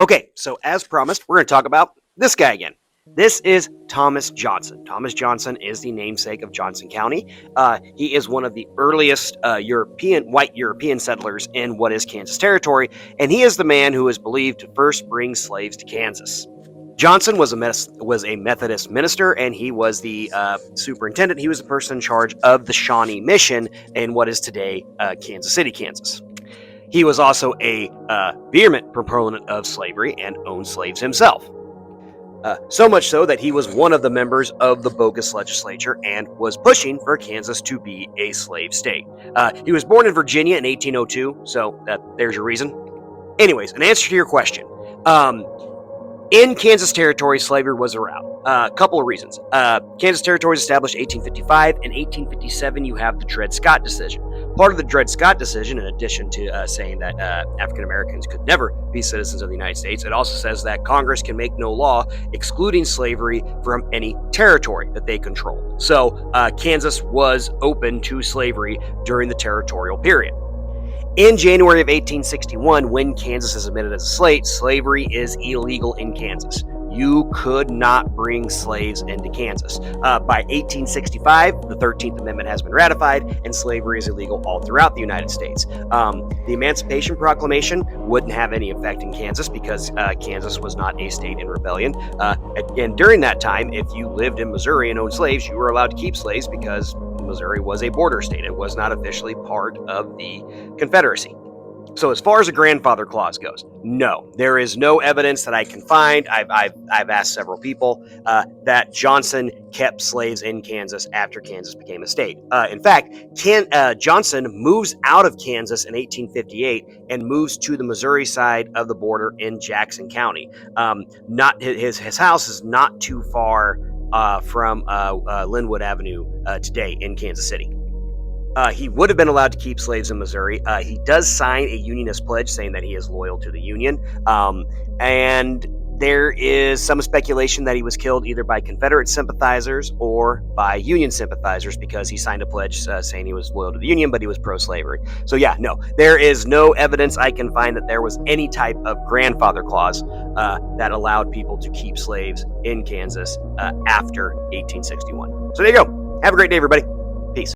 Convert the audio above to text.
Okay, so as promised, we're going to talk about this guy again. This is Thomas Johnson. Thomas Johnson is the namesake of Johnson County. He is one of the earliest white European settlers in what is Kansas Territory, and he is the man who is believed to first bring slaves to Kansas. Johnson was a Methodist minister, and he was the superintendent. He was the person in charge of the Shawnee Mission in what is today Kansas City, Kansas. He was also a vehement proponent of slavery and owned slaves himself. So much so that he was one of the members of the bogus legislature and was pushing for Kansas to be a slave state. He was born in Virginia in 1802, so there's your reason. Anyways, an answer to your question. In Kansas Territory, slavery was around. A couple of reasons. Kansas Territory was established in 1855. In 1857, you have the Dred Scott decision. Part of the Dred Scott decision, in addition to saying that African Americans could never be citizens of the United States, it also says that Congress can make no law excluding slavery from any territory that they control. So Kansas was open to slavery during the territorial period. In January of 1861, when Kansas is admitted as a state, slavery is illegal in Kansas. You could not bring slaves into Kansas. By 1865, the 13th Amendment has been ratified, and slavery is illegal all throughout the United States. The Emancipation Proclamation wouldn't have any effect in Kansas because Kansas was not a state in rebellion. And during that time, if you lived in Missouri and owned slaves, you were allowed to keep slaves because Missouri was a border state. It was not officially part of the Confederacy. So as far as a grandfather clause goes, no, there is no evidence that I can find. I've asked several people that Johnson kept slaves in Kansas after Kansas became a state. In fact, Johnson moves out of Kansas in 1858 and moves to the Missouri side of the border in Jackson County. Not his house is not too far from Linwood Avenue today in Kansas City. He would have been allowed to keep slaves in Missouri. He does sign a Unionist pledge saying that he is loyal to the Union. And there is some speculation that he was killed either by Confederate sympathizers or by Union sympathizers because he signed a pledge saying he was loyal to the Union, but he was pro-slavery. So yeah, no, there is no evidence I can find that there was any type of grandfather clause that allowed people to keep slaves in Kansas after 1861. So there you go. Have a great day, everybody.